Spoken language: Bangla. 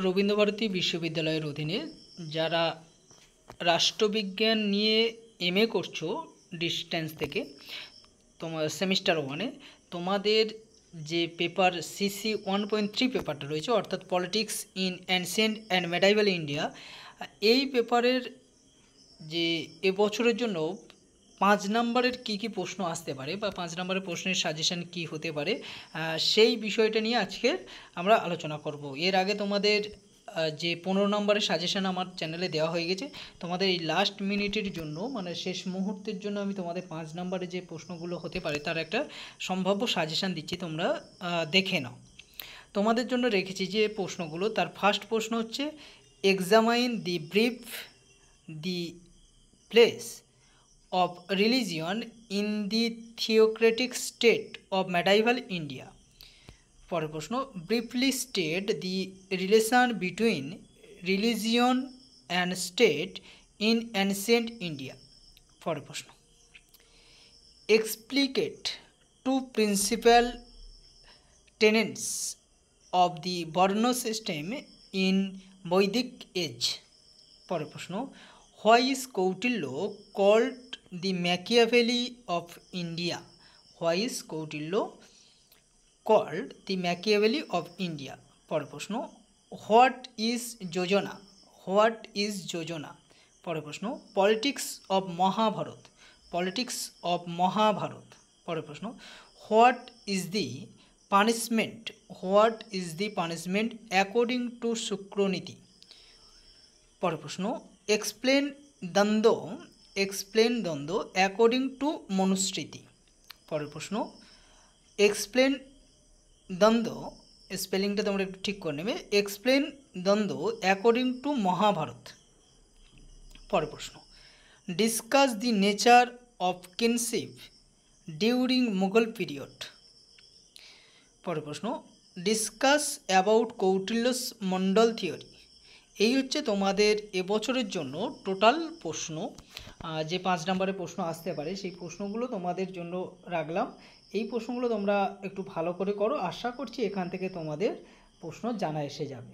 রবীন্দ্রভারতী বিশ্ববিদ্যালয়ের অধীনে যারা রাষ্ট্রবিজ্ঞান নিয়ে এমএ করছো ডিস্টেন্স থেকে, তোমার সেমিস্টার ওয়ানে তোমাদের যে পেপার সিসি 1.3 পেপারটা রয়েছে, অর্থাৎ politics in ancient and medieval India, এই পেপারের যে এবছরের জন্য 5 নম্বরের কী প্রশ্ন আসতে পারে বা 5 নম্বরের প্রশ্নের সাজেশন কি হতে পারে, সেই বিষয়টা নিয়ে আজকে আমরা আলোচনা করব। এর আগে তোমাদের যে 15 নম্বরের সাজেশন আমার চ্যানেলে দেওয়া হয়ে গেছে। তোমাদের এই লাস্ট মিনিটের জন্য, মানে শেষ মুহূর্তের জন্য আমি তোমাদের 5 নম্বরে যে প্রশ্নগুলো হতে পারে তার একটা সম্ভাব্য সাজেশন দিচ্ছি, তোমরা দেখে নাও। তোমাদের জন্য রেখেছি যে প্রশ্নগুলো, তার ফার্স্ট প্রশ্ন হচ্ছে examine the brief the place of religion in the theocratic state of medieval India. পরের প্রশ্ন, briefly state the relation between religion and state in ancient India. পরের প্রশ্ন, explicate two principal tenets of the Varna system in Vedic age. পরের প্রশ্ন, why is Kautilya called the Machiavelli of India? Why is Kautilya called the Machiavelli of India? পরের প্রশ্ন, what is Yojana? What is Yojana? পরের প্রশ্ন, politics of Mahabharat. Politics of Mahabharat. পরের প্রশ্ন, what is the punishment? What is the punishment according to Shukraniti? পরের প্রশ্ন, এক্সপ্লেন দ্বন্দ্ব অ্যাকর্ডিং টু মনুস্মৃতি। পরের প্রশ্ন, এক্সপ্লেন দ্বন্দ্ব, স্পেলিংটা তোমরা একটু ঠিক করে নেবে, এক্সপ্লেন দ্বন্দ্ব অ্যাকর্ডিং টু মহাভারত। পরের প্রশ্ন, discuss the nature of kinship during Mughal period. পরের প্রশ্ন, ডিসকাস অ্যাবাউট কৌটিল্যস মন্ডল থিওরি। এই হচ্ছে তোমাদের এবছরের জন্য টোটাল প্রশ্ন। যে 5 নম্বরের প্রশ্ন আসতে পারে সেই প্রশ্নগুলো তোমাদের জন্য রাখলাম। এই প্রশ্নগুলো তোমরা একটু ভালো করে করো, আশা করছি এখান থেকে তোমাদের প্রশ্ন জানা এসে যাবে।